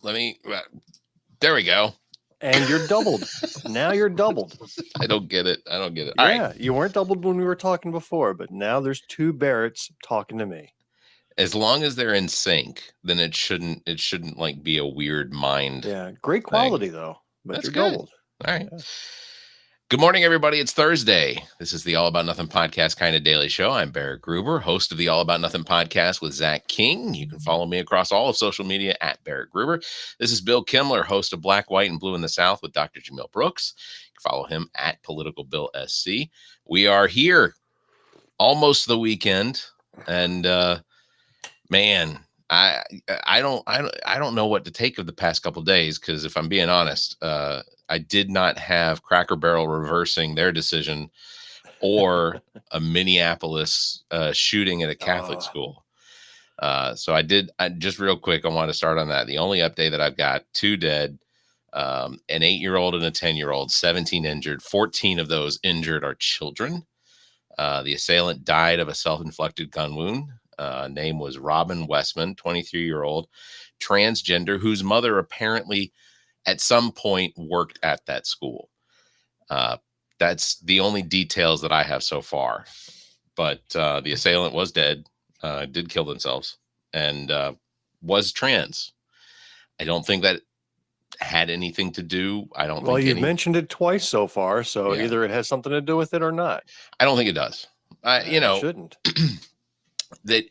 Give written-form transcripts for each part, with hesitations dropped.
let me. There we go. And you're doubled. Now you're doubled. I don't get it. All Yeah, right. you weren't doubled when we were talking before, but now there's two Barretts talking to me. As long as they're in sync, then it shouldn't like be a weird mind Yeah, great thing. quality though, but That's you're good. doubled. All right. Yeah. Good morning, everybody. It's Thursday. This is the All About Nothing podcast kind of daily show. I'm Barrett Gruber, host of the All About Nothing podcast with Zach King. You can follow me across all of social media at Barrett Gruber. This is Bill Kimler, host of Black, White, and Blue in the South with Dr. Jamil Brooks. You can follow him at Political Bill SC. We are here, almost the weekend, and man, I don't know what to take of the past couple of days because if I'm being honest, I did not have Cracker Barrel reversing their decision or a Minneapolis shooting at a Catholic school. So I just real quick, I want to start on that. The only update that I've got, 2 dead, an 8-year-old and a 10-year-old, 17 injured, 14 of those injured are children. The assailant died of a self-inflicted gun wound. Name was Robin Westman, 23-year-old, transgender, whose mother apparently at some point worked at that school. That's the only details that I have so far. But the assailant was dead, did kill themselves, and was trans. I don't think that had anything to do. I don't Well, think you've mentioned it twice so far, so either it has something to do with it or not. I don't think it does. It shouldn't. That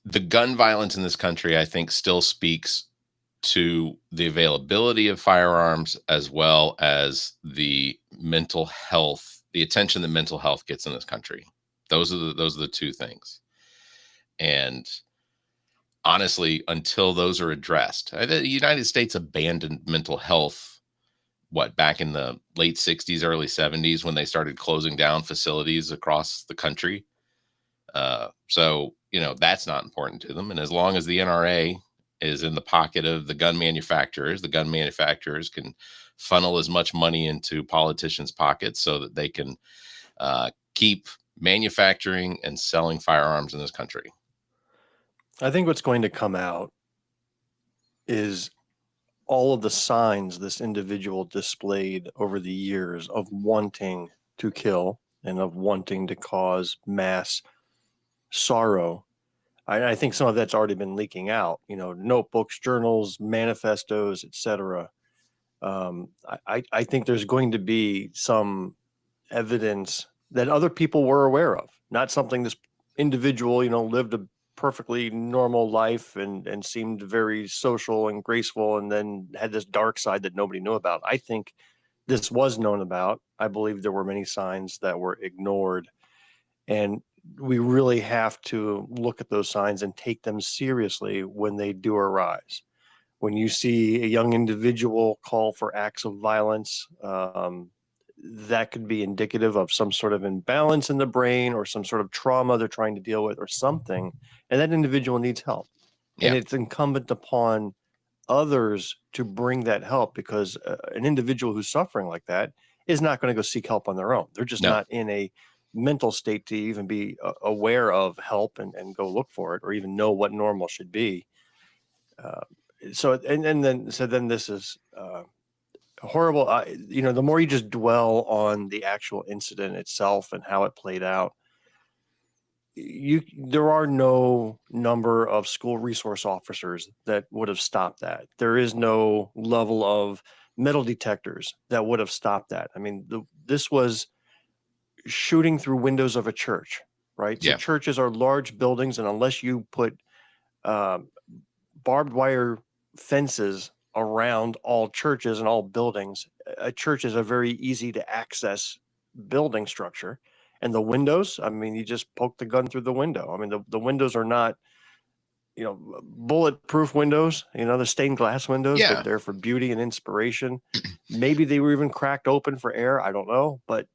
the gun violence in this country, I think, still speaks to the availability of firearms as well as the mental health, the attention that mental health gets in this country. Those are the two things. And honestly, until those are addressed, the United States abandoned mental health, back in the late 60s, early 70s, when they started closing down facilities across the country. So, that's not important to them. And as long as the NRA is in the pocket of the gun manufacturers can funnel as much money into politicians' pockets so that they can keep manufacturing and selling firearms in this country. I think what's going to come out is all of the signs this individual displayed over the years of wanting to kill and of wanting to cause mass sorrow. I think some of that's already been leaking out, notebooks, journals, manifestos, etc. I think there's going to be some evidence that other people were aware of, not something this individual, lived a perfectly normal life and seemed very social and graceful and then had this dark side that nobody knew about. I think this was known about. I believe there were many signs that were ignored. And we really have to look at those signs and take them seriously when they do arise. When you see a young individual call for acts of violence, that could be indicative of some sort of imbalance in the brain or some sort of trauma they're trying to deal with or something. And that individual needs help. Yeah. And it's incumbent upon others to bring that help because an individual who's suffering like that is not going to go seek help on their own. They're just not in a mental state to even be aware of help and go look for it or even know what normal should be. Then this is horrible. The more you just dwell on the actual incident itself and how it played out, there are no number of school resource officers that would have stopped that. There is no level of metal detectors that would have stopped that. I mean, this was shooting through windows of a church, right? So churches are large buildings, and unless you put barbed wire fences around all churches and all buildings, a church is a very easy to access building structure. And the windows, I mean, you just poke the gun through the window. I mean, the windows are not, bulletproof windows, the stained glass windows. They're there for beauty and inspiration. Maybe they were even cracked open for air. I don't know. But,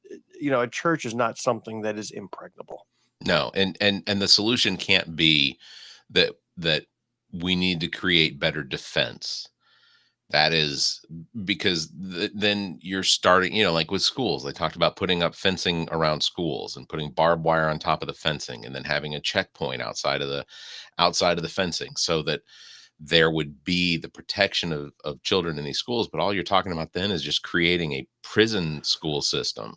a church is not something that is impregnable. No. And the solution can't be that we need to create better defense. That is because then you're starting, like with schools, they talked about putting up fencing around schools and putting barbed wire on top of the fencing and then having a checkpoint outside of the fencing so that there would be the protection of children in these schools. But all you're talking about then is just creating a prison school system.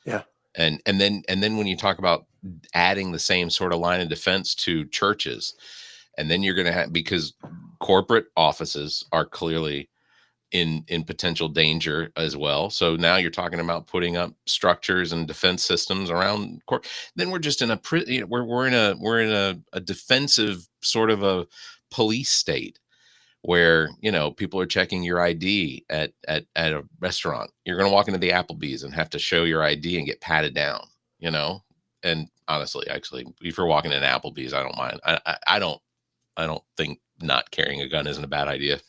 Yeah. And then when you talk about adding the same sort of line of defense to churches, and then you're going to have, because corporate offices are clearly in potential danger as well. So now you're talking about putting up structures and defense systems around court. Then we're just in we're in a defensive sort of a police state where, people are checking your ID at a restaurant. You're going to walk into the Applebee's and have to show your ID and get patted down, and honestly, actually, if you're walking in Applebee's, I don't mind. I don't think not carrying a gun isn't a bad idea.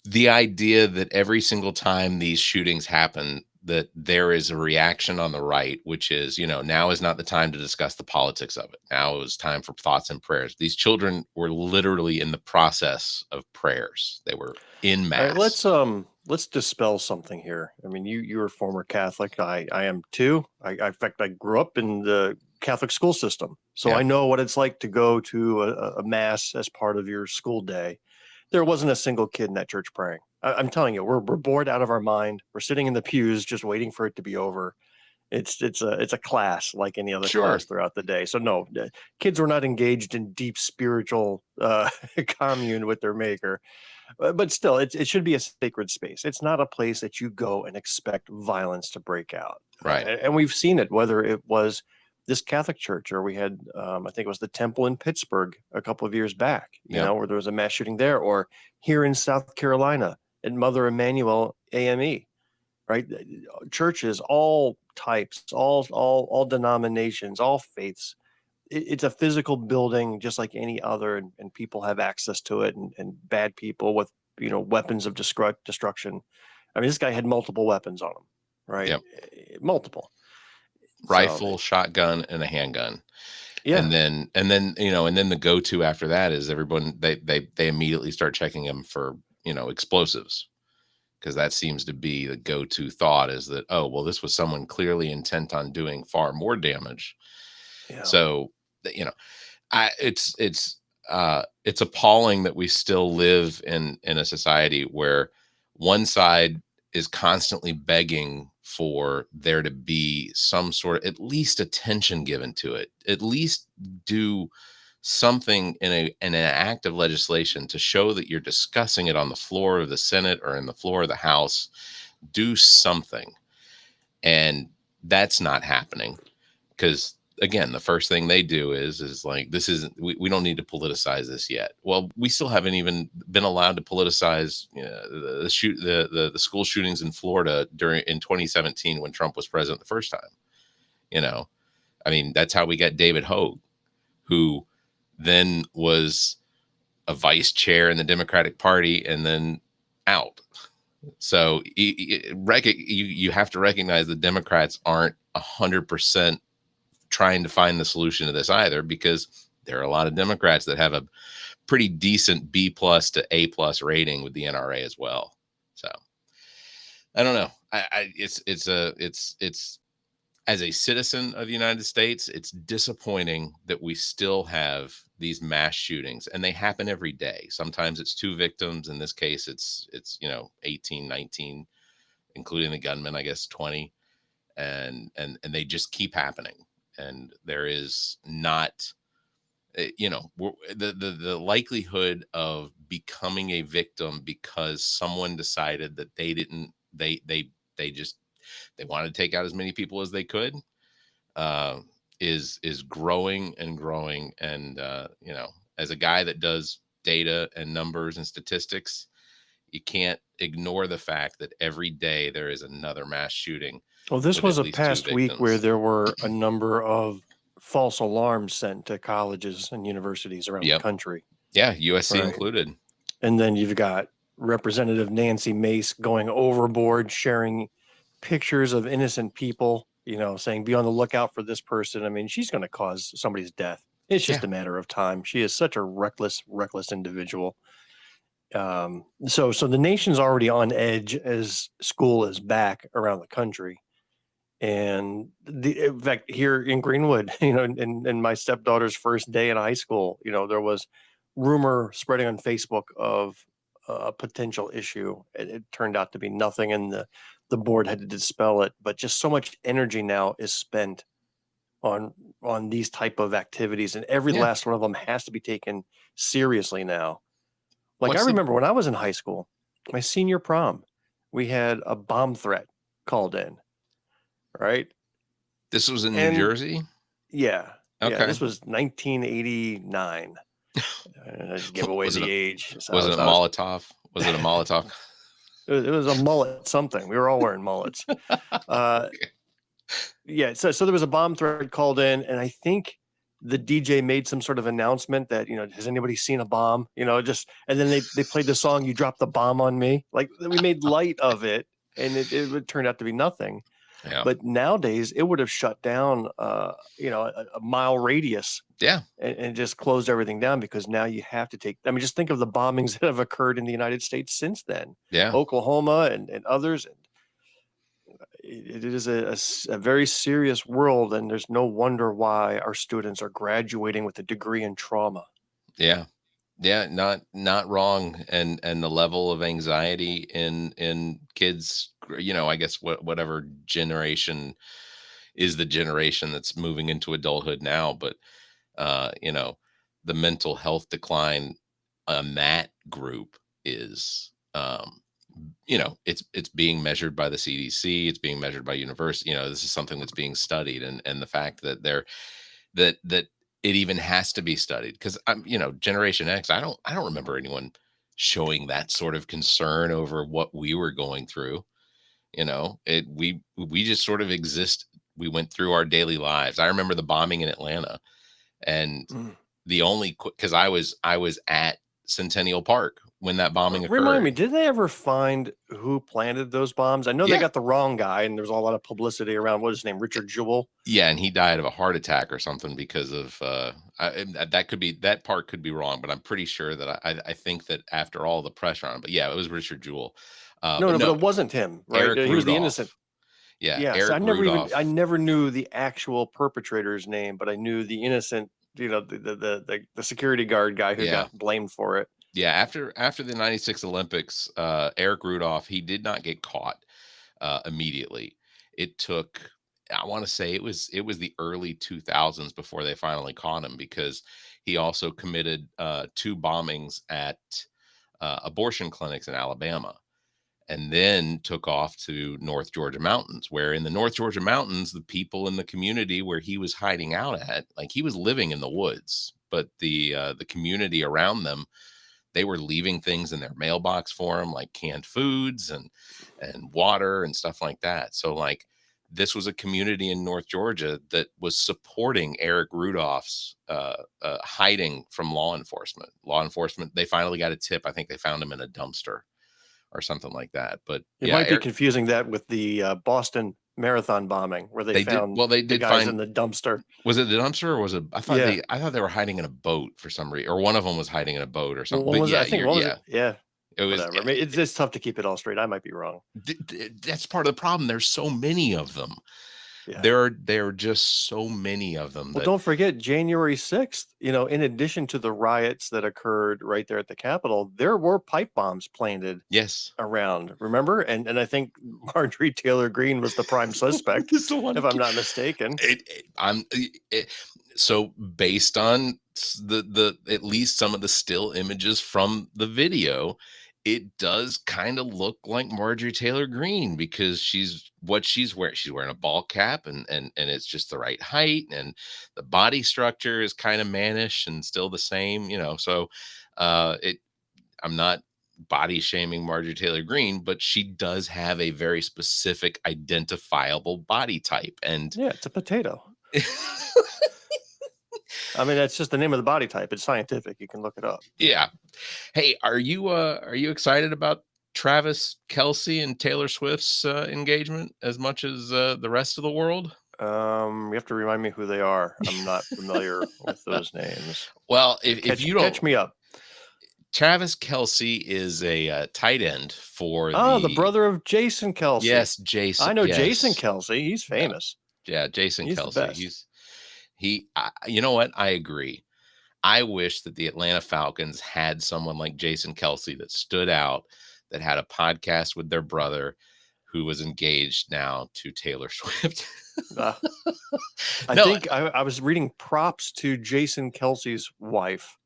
The idea that every single time these shootings happen, that there is a reaction on the right, which is, now is not the time to discuss the politics of it. Now it was time for thoughts and prayers. These children were literally in the process of prayers. They were in mass. All right, let's dispel something here. I mean, you're a former Catholic. I am too. In fact, I grew up in the Catholic school system, so Yeah. I know what it's like to go to a mass as part of your school day. There wasn't a single kid in that church praying. I'm telling you, we're bored out of our mind. We're sitting in the pews just waiting for it to be over. It's a class like any other Sure. class throughout the day. So no, kids were not engaged in deep spiritual commune with their maker. But still, it should be a sacred space. It's not a place that you go and expect violence to break out. Right. And we've seen it, whether it was this Catholic church, or we had, I think it was the temple in Pittsburgh a couple of years back, where there was a mass shooting there, or here in South Carolina at Mother Emanuel AME, right? Churches, all types, all denominations, all faiths. It's a physical building just like any other, and people have access to it, and bad people with, weapons of destruction. I mean, this guy had multiple weapons on him, right? Yep. Multiple. Rifle, shotgun, and a handgun. Yeah. And then the go-to after that is everyone, they immediately start checking them for, explosives, because that seems to be the go-to thought, is that, oh, well, this was someone clearly intent on doing far more damage. Yeah. So, it's appalling that we still live in a society where one side is constantly begging for there to be some sort of, at least, attention given to it, at least do something in an act of legislation to show that you're discussing it on the floor of the Senate or in the floor of the House. Do something. And that's not happening, because, again, the first thing they do is like, this isn't, we don't need to politicize this yet. Well, we still haven't even been allowed to politicize the school shootings in Florida in 2017 when Trump was president the first time. I mean, that's how we got David Hogue, who then was a vice chair in the Democratic Party and then out. So you have to recognize the Democrats aren't 100% trying to find the solution to this either, because there are a lot of Democrats that have a pretty decent B+ to A+ rating with the NRA as well. So I don't know. It's as a citizen of the United States, it's disappointing that we still have these mass shootings, and they happen every day. Sometimes it's 2 victims. In this case, it's 18, 19, including the gunman, I guess 20, and they just keep happening. And there is not, the likelihood of becoming a victim because someone decided that they wanted to take out as many people as they could, is growing and growing. And, as a guy that does data and numbers and statistics, you can't ignore the fact that every day there is another mass shooting. Well, this was a past week where there were a number of false alarms sent to colleges and universities around the country. Yeah, USC included. And then you've got Representative Nancy Mace going overboard, sharing pictures of innocent people, saying, be on the lookout for this person. I mean, she's going to cause somebody's death. It's just a matter of time. She is such a reckless individual. So the nation's already on edge as school is back around the country. And in fact, here in Greenwood, in my stepdaughter's first day in high school, there was rumor spreading on Facebook of a potential issue. It turned out to be nothing, and the board had to dispel it. But just so much energy now is spent on these type of activities, and every last one of them has to be taken seriously now. Like, I remember when I was in high school, my senior prom, we had a bomb threat called in. Right. This was in New Jersey? Yeah. Okay. Yeah, this was 1989. I just give away the age. Was it a Molotov? Was it a Molotov? It was a mullet something. We were all wearing mullets. Okay. Yeah. So there was a bomb threat called in, and I think the DJ made some sort of announcement that, has anybody seen a bomb? And then they played the song, "You Dropped the Bomb on Me." Like, we made light of it, and it turned out to be nothing. Yeah. But nowadays, it would have shut down, a mile radius. Yeah. And just closed everything down, because now you have to take. I mean, just think of the bombings that have occurred in the United States since then. Yeah. Oklahoma and others. And it is a very serious world, and there's no wonder why our students are graduating with a degree in trauma. Yeah. Yeah, not wrong, and the level of anxiety in kids, I guess whatever generation is the generation that's moving into adulthood now, but the mental health decline on that group is it's being measured by the CDC, it's being measured by university. This is something that's being studied, and the fact that that it even has to be studied, because I'm, Generation X, I don't remember anyone showing that sort of concern over what we were going through. We just sort of exist. We went through our daily lives. I remember the bombing in Atlanta, and the only, because I was at Centennial Park when that bombing occurred. Remind me, did they ever find who planted those bombs? I know they got the wrong guy, and there's a lot of publicity around, what is his name, Richard Jewell? Yeah, and he died of a heart attack or something because of that part could be wrong, but I'm pretty sure that I think that after all the pressure on him, but yeah, it was Richard Jewell. But it wasn't him, right? Eric he Rudolph. was the innocent. Yeah, so I never knew the actual perpetrator's name, but I knew the innocent, the security guard guy who got blamed for it. Yeah, after the 96 Olympics, Eric Rudolph, he did not get caught immediately. It took, I want to say it was the early 2000s before they finally caught him, because he also committed 2 bombings at abortion clinics in Alabama, and then took off to North Georgia mountains, where in the North Georgia mountains, the people in the community where he was hiding out at, like, he was living in the woods, but the community around them, they were leaving things in their mailbox for him, like canned foods and water and stuff like that. So, like, this was a community in North Georgia that was supporting Eric Rudolph's hiding from law enforcement. Law enforcement, they finally got a tip. I think they found him in a dumpster or something like that. But it might be confusing that with the Boston Marathon bombing, where they found the guys in the dumpster. Was it the dumpster, or was it? I thought they were hiding in a boat for some reason, or one of them was hiding in a boat or something. It was. Whatever. I mean, it's tough to keep it all straight. I might be wrong. That's part of the problem. There's so many of them. Yeah. There are just so many of them. Well, don't forget January 6th, in addition to the riots that occurred right there at the Capitol, there were pipe bombs planted around, remember? And I think Marjorie Taylor Greene was the prime suspect, if I'm not mistaken. So based on the at least some of the still images from the video, it does kind of look like Marjorie Taylor Greene, because she's wearing. She's wearing a ball cap, and it's just the right height, and the body structure is kind of mannish and still the same, So I'm not body shaming Marjorie Taylor Greene, but she does have a very specific identifiable body type, and it's a potato. I mean, that's just the name of the body type. It's scientific. You can look it up. Yeah. Hey, are you excited about Travis Kelce and Taylor Swift's engagement as much as the rest of the world? You have to remind me who they are. I'm not familiar with those names. Well, if you don't catch me up. Travis Kelce is a tight end for The brother of Jason Kelce. yes, Jason. I know Jason Yes, Kelce. He's yeah, famous. yeah, Jason He's the Kelce. best. You know what? I agree. I wish that the Atlanta Falcons had someone like Jason Kelce that stood out, that had a podcast with their brother, who was engaged now to Taylor Swift. Uh, I No, think I was reading props to Jason Kelce's wife.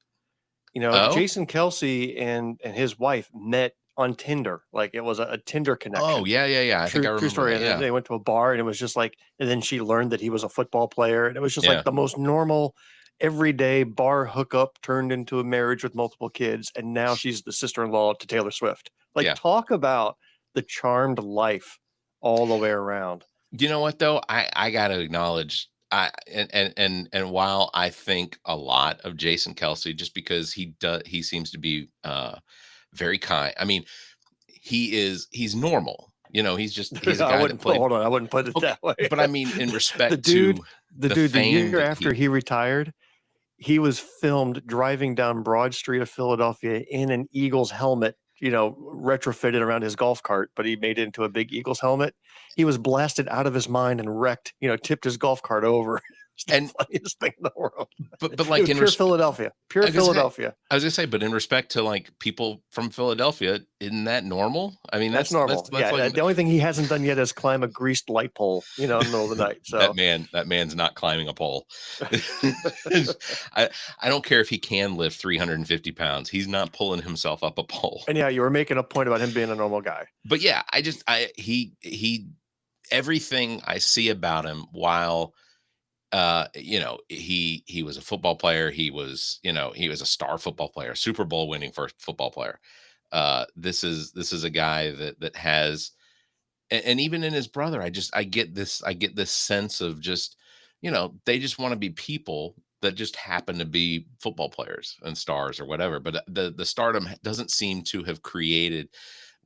oh, Jason Kelce and his wife met on Tinder. Like it was a Tinder oh, connection. yeah, yeah, yeah. I think I True remember story. that. And then Yeah, they went to a bar and it was just like, and then she learned that he was a football player. And it was just yeah, like the most normal, everyday bar hookup turned into a marriage with multiple kids. And now she's the sister-in-law to Taylor Swift. Like, yeah. talk about the charmed life all the way around. You know what though? I gotta acknowledge, and while I think a lot of Jason Kelce, just because he seems to be very kind. I mean, he's normal. He's a I guy that wouldn't put, played. hold on, I wouldn't put it Okay, that way. but I mean, in the respect dude, to the the dude, the fame year that after he retired, he was filmed driving down Broad Street of Philadelphia in an Eagles helmet, retrofitted around his golf cart, but he made it into a big Eagles helmet. He was blasted out of his mind and wrecked, tipped his golf cart over. It's the and funniest thing in the world. but It like was in pure respect. Philadelphia, pure I guess Philadelphia. I was gonna say, but in respect to like people from Philadelphia, isn't that normal? I mean, That's normal. that's Yeah. like The only thing he hasn't done yet is climb a greased light pole, in the middle of the night. that So, man's not climbing a pole. I I don't care if he can lift 350 pounds. He's not pulling himself up a pole. and yeah, you were making a point about him being a normal guy. But yeah, he everything I see about him, while he was a football player, he was a star football player, Super Bowl winning first football player. This is a guy that has, and even in his brother, I get this sense of just, they just want to be people that just happen to be football players and stars or whatever. But the stardom doesn't seem to have created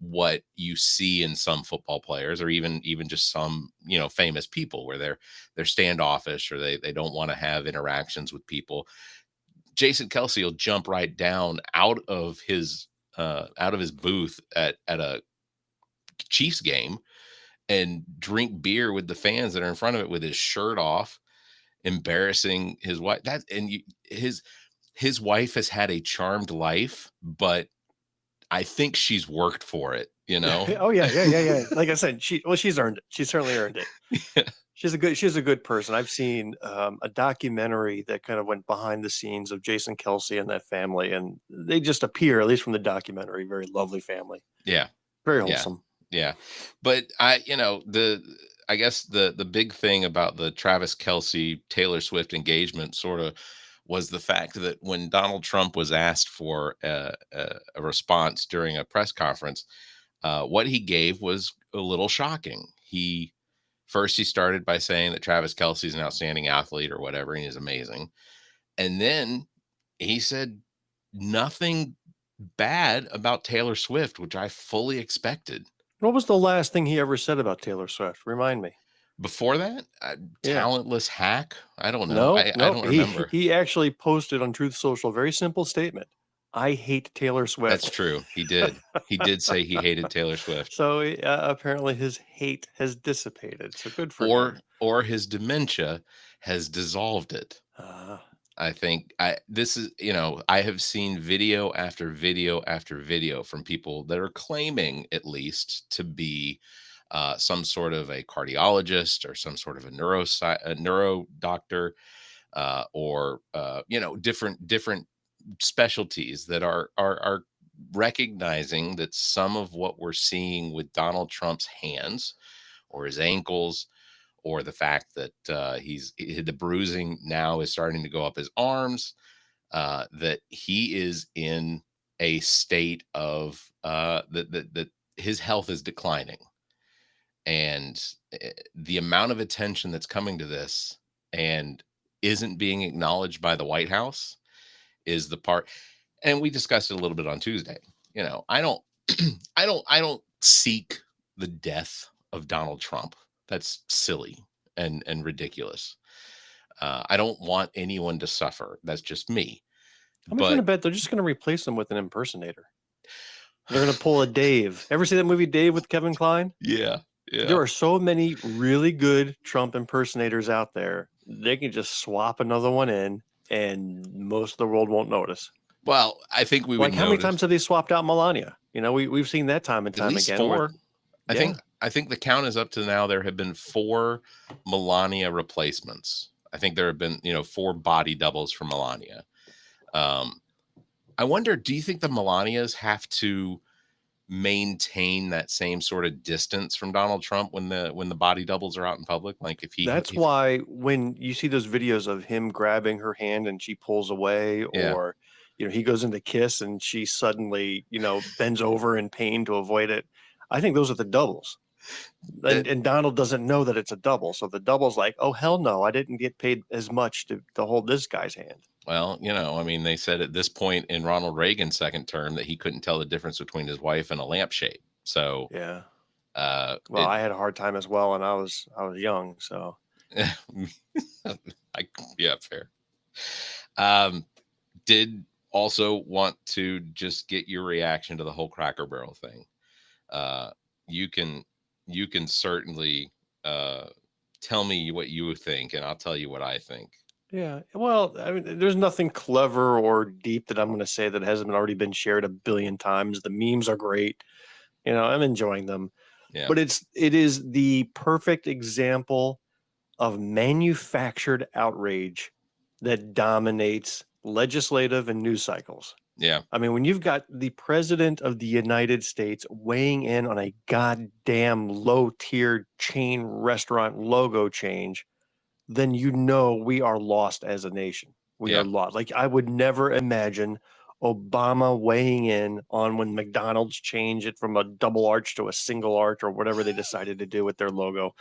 what you see in some football players, or even just some, famous people, where they're standoffish, or they don't want to have interactions with people. Jason Kelce will jump right down out of his booth at a Chiefs game and drink beer with the fans that are in front of it with his shirt off, embarrassing his wife. His wife has had a charmed life, but I think she's worked for it, you know? Oh yeah. Like I said, she's earned it. She certainly earned it. She's a good person. I've seen a documentary that kind of went behind the scenes of Jason Kelce and that family, and they just appear, at least from the documentary, very lovely family, Yeah. very Yeah. wholesome. Yeah. But I guess the big thing about the Travis Kelce Taylor Swift engagement sort of was the fact that when Donald Trump was asked for a response during a press conference, what he gave was a little shocking. He started by saying that Travis Kelce is an outstanding athlete or whatever, and he's amazing. And then he said nothing bad about Taylor Swift, which I fully expected. What was the last thing he ever said about Taylor Swift? Remind me. Before that, Yeah. talentless hack. I don't know. No, I no. don't He remember. he actually posted on Truth Social, very simple statement. I hate Taylor That's Swift. true. He did. He did say he hated Taylor Swift, So apparently his hate has dissipated. So good for him. or his dementia has dissolved it. Uh, I think this is, I have seen video after video after video from people that are claiming, at least, to be some sort of a cardiologist or some sort of a neuro doctor, or different specialties that are recognizing that some of what we're seeing with Donald Trump's hands or his ankles, or the fact that the bruising now is starting to go up his arms, that he is in a state of that his health is declining, and the amount of attention that's coming to this and isn't being acknowledged by the White House is the part. And we discussed it a little bit on Tuesday. I don't I don't seek the death of Donald Trump. That's silly and ridiculous. I don't want anyone to suffer. That's just me. I'm going to bet they're just going to replace him with an impersonator. They're going to pull a Dave. Ever see that movie Dave with Kevin Kline? Yeah. There are so many really good Trump impersonators out there. They can just swap another one in, and most of the world won't notice. Well, I think we would like how many times have they swapped out Melania? We've seen that time and time at least again. 4. I think the count is up to now. There have been 4 Melania replacements. I think there have been 4 body doubles for Melania. I wonder, do you think the Melanias have to maintain that same sort of distance from Donald Trump when the body doubles are out in public? Like that's why when you see those videos of him grabbing her hand and she pulls away, or he goes into kiss and she suddenly bends over in pain to avoid it. I think those are the doubles. And Donald doesn't know that it's a double. So the double's like, oh, hell no, I didn't get paid as much to hold this guy's hand. Well, they said at this point in Ronald Reagan's second term that he couldn't tell the difference between his wife and a lampshade. So, yeah. I had a hard time as well, and I was young. So, yeah, fair. Did also want to just get your reaction to the whole Cracker Barrel thing. You can certainly tell me what you think, and I'll tell you what I think. Yeah, well, I mean, there's nothing clever or deep that I'm going to say that hasn't already been shared a billion times. The memes are great. I'm enjoying them. Yeah. But it is the perfect example of manufactured outrage that dominates legislative and news cycles. Yeah. I mean, when you've got the president of the United States weighing in on a goddamn low-tier chain restaurant logo change, then we are lost as a nation. We are lost. Like, I would never imagine Obama weighing in on when McDonald's changed it from a double arch to a single arch or whatever they decided to do with their logo.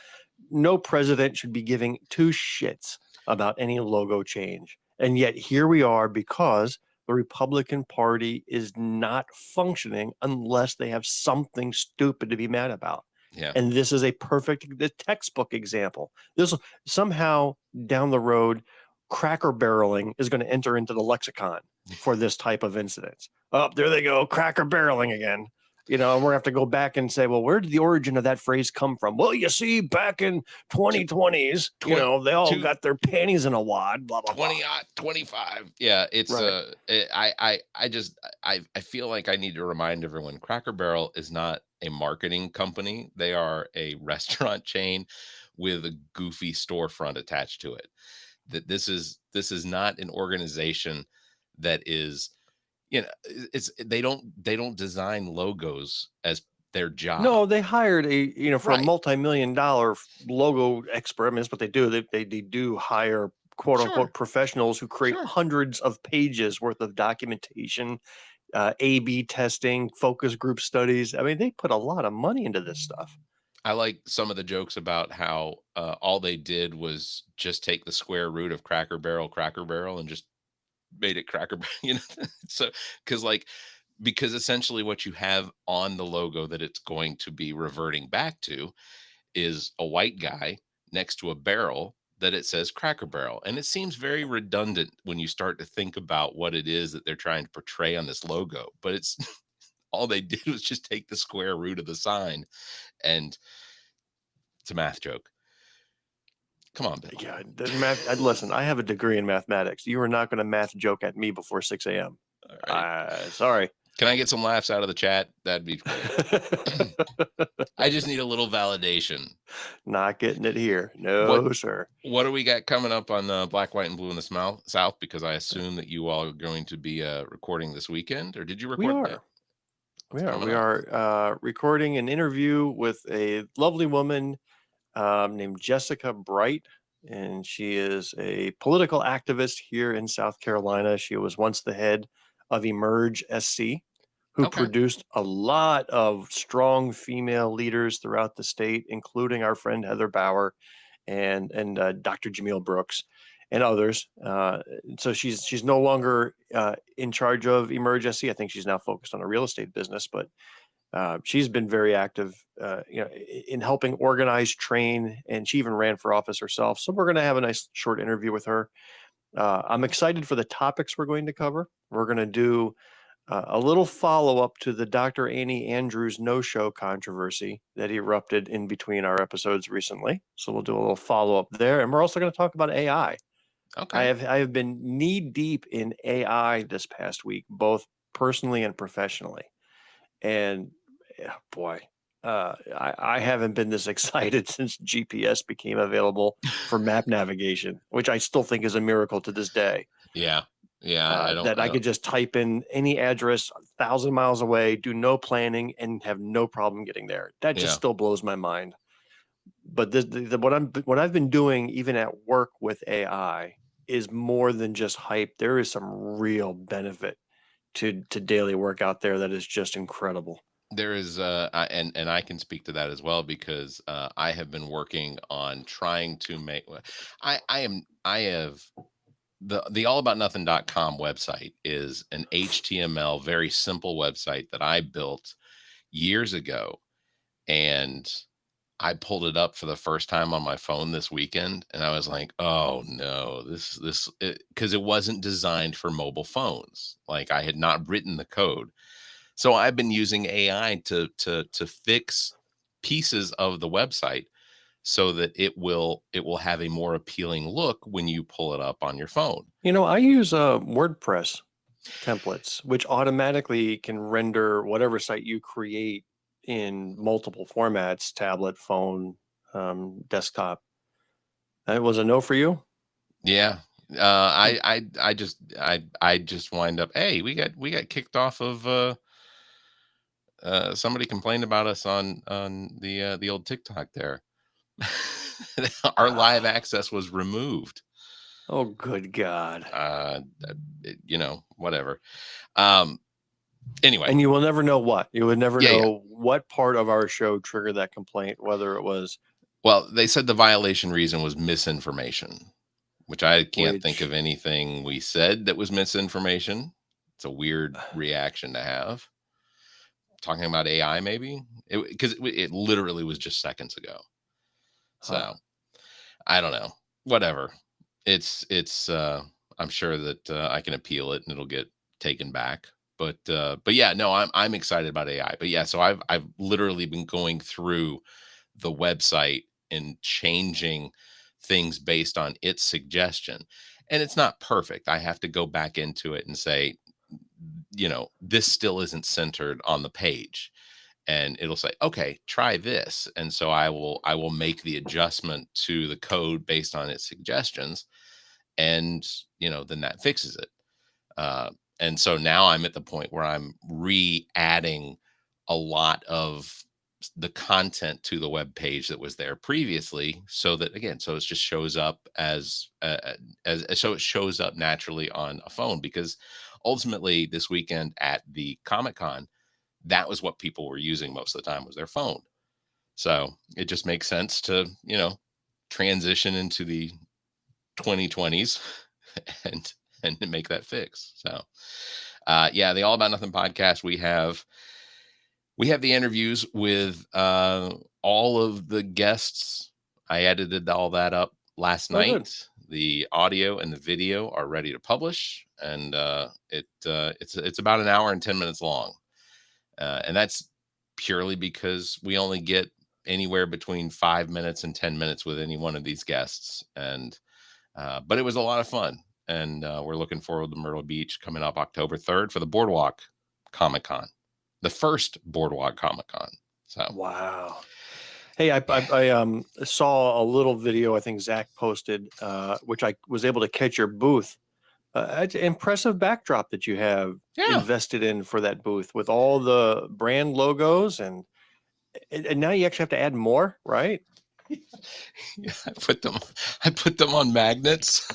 No president should be giving 2 shits about any logo change. And yet here we are, because the Republican Party is not functioning unless they have something stupid to be mad about. Yeah. And this is a perfect textbook example. This somehow down the road, cracker barreling is going to enter into the lexicon for this type of incidents. Oh, there they go, cracker barreling again. And we're going to have to go back and say, well, where did the origin of that phrase come from? Well, you see, back in 2020s, they all got their panties in a wad, blah, blah, 25. Yeah, it's right. I feel like I need to remind everyone, Cracker Barrel is not a marketing company. They are a restaurant chain with a goofy storefront attached to it. That this is not an organization that is, they don't design logos as their job. No, they hired a multi-million-dollar logo expert. I mean, that's what they do. They do hire quote unquote professionals who create hundreds of pages worth of documentation, A/B testing, focus group studies. I mean, they put a lot of money into this stuff. I like some of the jokes about how all they did was just take the square root of Cracker Barrel, and just made it Cracker Barrel. So because essentially what you have on the logo that it's going to be reverting back to is a white guy next to a barrel that it says Cracker Barrel. And it seems very redundant when you start to think about what it is that they're trying to portray on this logo. But it's all they did was just take the square root of the sign, and it's a math joke. Come on, Bill. Yeah, listen, I have a degree in mathematics. You are not going to math joke at me before 6 a.m. Right. Sorry. Can I get some laughs out of the chat? That'd be great. I just need a little validation. Not getting it here. No, sir. What do we got coming up on Black, White, and Blue in the South? Because I assume that you all are going to be recording this weekend, or did you record that? We are recording an interview with a lovely woman named Jessica Bright, and she is a political activist here in South Carolina. She was once the head of Emerge SC, who produced a lot of strong female leaders throughout the state, including our friend Heather Bauer and Dr. Jamil Brooks and others. So she's no longer in charge of Emerge SC. I think she's now focused on a real estate business, but she's been very active, in helping organize, train, and she even ran for office herself. So we're going to have a nice short interview with her. I'm excited for the topics we're going to cover. We're going to do a little follow-up to the Dr. Annie Andrews no-show controversy that erupted in between our episodes recently. So we'll do a little follow-up there. And we're also going to talk about AI. Okay. I have been knee-deep in AI this past week, both personally and professionally. And boy, I haven't been this excited since GPS became available for map navigation, which I still think is a miracle to this day. Yeah. Yeah. I could just type in any address 1,000 miles away, do no planning, and have no problem getting there. That just still blows my mind. But what I've been doing, even at work with AI, is more than just hype. There is some real benefit to daily work out there that is just incredible. There is, and I can speak to that as well because I have been working on trying to make. I have the allaboutnothing.com website is an HTML, very simple website that I built years ago, and I pulled it up for the first time on my phone this weekend, and I was like, "Oh no, because it wasn't designed for mobile phones. Like I had not written the code." So I've been using AI to fix pieces of the website so that it will have a more appealing look when you pull it up on your phone. I use WordPress templates, which automatically can render whatever site you create in multiple formats: tablet, phone, desktop. That was a no for you? Yeah. I just wind up, hey, we got kicked off of somebody complained about us on the old TikTok there. Our live access was removed. Oh, good God. Whatever. Anyway. And you will never know what. You would never know what part of our show triggered that complaint, whether it was. Well, they said the violation reason was misinformation, which I can't think of anything we said that was misinformation. It's a weird reaction to have. Talking about AI, maybe because it literally was just seconds ago. So I don't know. Whatever. It's I'm sure that I can appeal it and it'll get taken back. But yeah, no, I'm excited about AI. But yeah, so I've literally been going through the website and changing things based on its suggestion. And it's not perfect. I have to go back into it and say, this still isn't centered on the page. And it'll say, okay, try this. And so I will make the adjustment to the code based on its suggestions. And, then that fixes it. And so now I'm at the point where I'm re-adding a lot of the content to the web page that was there previously, so that so it just shows up as so it shows up naturally on a phone, because ultimately this weekend at the Comic-Con, that was what people were using most of the time, was their phone. So it just makes sense to, transition into the 2020s and make that fix. So the All About Nothing podcast, we have the interviews with all of the guests. I edited all that up last night. Good. The audio and the video are ready to publish, and it's about an hour and 10 minutes long. And that's purely because we only get anywhere between 5 minutes and 10 minutes with any one of these guests. And but it was a lot of fun. And we're looking forward to Myrtle Beach coming up October 3rd for the Boardwalk Comic-Con, the first Boardwalk Comic-Con. So wow. Hey, I saw a little video I think Zach posted, which I was able to catch your booth. It's an impressive backdrop that you have invested in for that booth, with all the brand logos, and now you actually have to add more, right? Yeah, I put them on magnets.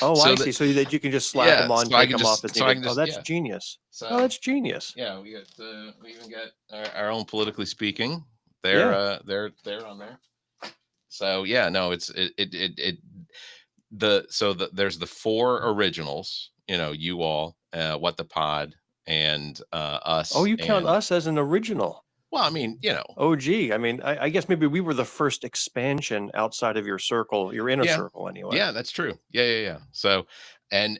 Oh, so I see. So that you can just slap them on, take them off as needed. Oh, that's genius. So, that's genius. Yeah, we even got our own Politically Speaking. They're on there. So there's the 4 originals. You all, What the Pod, and us. Oh, you count us as an original? Well, I mean, Oh, gee. I mean, I guess maybe we were the first expansion outside of your circle, your inner yeah, circle anyway. yeah, that's true. Yeah. So, and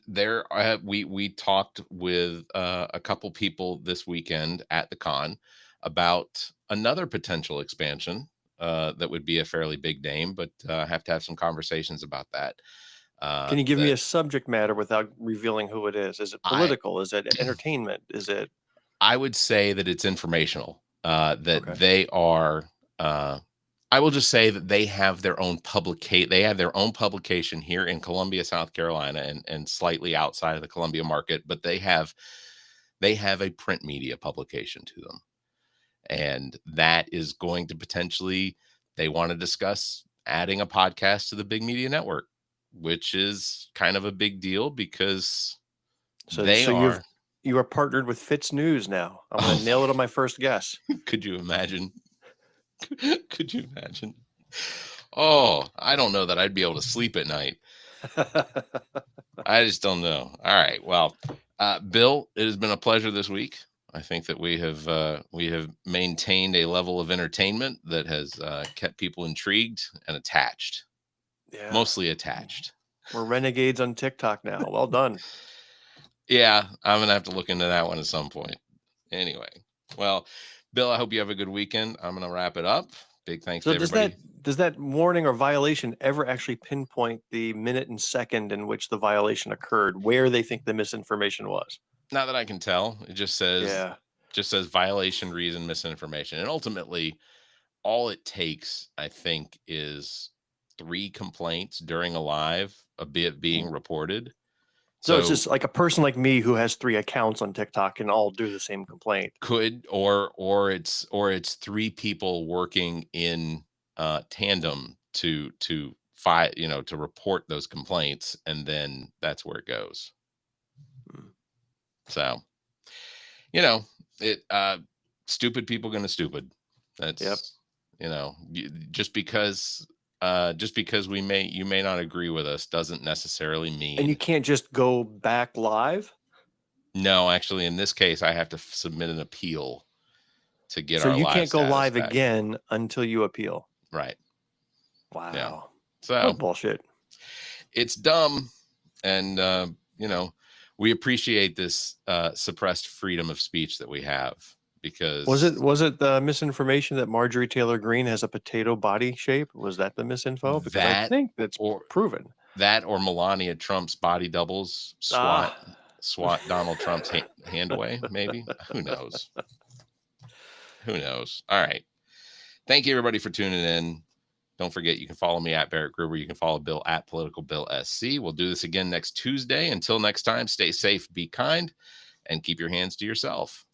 there, we talked with a couple people this weekend at the con about another potential expansion that would be a fairly big name, but have to have some conversations about that. Can you give me That a subject matter without revealing who it is? Is it I political? Is it entertainment? Is it I would say that it's informational. That okay? they are. Uh, I will just say that they have their own publicate. They have their own publication here in Columbia, South Carolina, and slightly outside of the Columbia market. But they have a print media publication to them, and that is going to potentially. They want to discuss adding a podcast to the big media network, which is kind of a big deal because So they so are. you are partnered with Fitz News now. I'm going to nail it on my first guess. Could you imagine? Could you imagine? Oh, I don't know that I'd be able to sleep at night. I just don't know. All right. Well, Bill, it has been a pleasure this week. I think that we have maintained a level of entertainment that has kept people intrigued and attached, Yeah, mostly attached. we're renegades on TikTok now. Well done. Yeah, I'm gonna have to look into that one at some point. Anyway, well, Bill, I hope you have a good weekend. I'm gonna wrap it up. Big thanks So to everybody. does that warning or violation ever actually pinpoint the minute and second in which the violation occurred, where they think the misinformation was? Not that I can tell. It Yeah. just says violation, reason, misinformation. And ultimately, all it takes, I think, is 3 complaints during a live, a bit being reported. So it's So just like a person like me who has 3 accounts on TikTok can all do the same complaint. could or it's 3 people working in tandem to report those complaints, and then that's where it goes. Hmm. So, you know, it stupid people gonna stupid. Yep. That's just because you may not agree with us doesn't necessarily And you mean. can't just go back live? No, actually in this case I have to submit an appeal to get So our you live can't go status live back. again until you appeal. Right. Yeah. Wow. What So bullshit. it's dumb, and we appreciate this suppressed freedom of speech that we have because Was it the misinformation that Marjorie Taylor Greene has a potato body shape? Was that the misinfo? Because I that think that's or proven. or Melania Trump's body doubles Ah. swat Donald Trump's hand away, maybe. Who knows? Who knows? All right. Thank you, everybody, for tuning in. Don't forget, you can follow me at Barrett Gruber. You can follow Bill at Political Bill SC. We'll do this again next Tuesday. Until next time, stay safe, be kind, and keep your hands to yourself.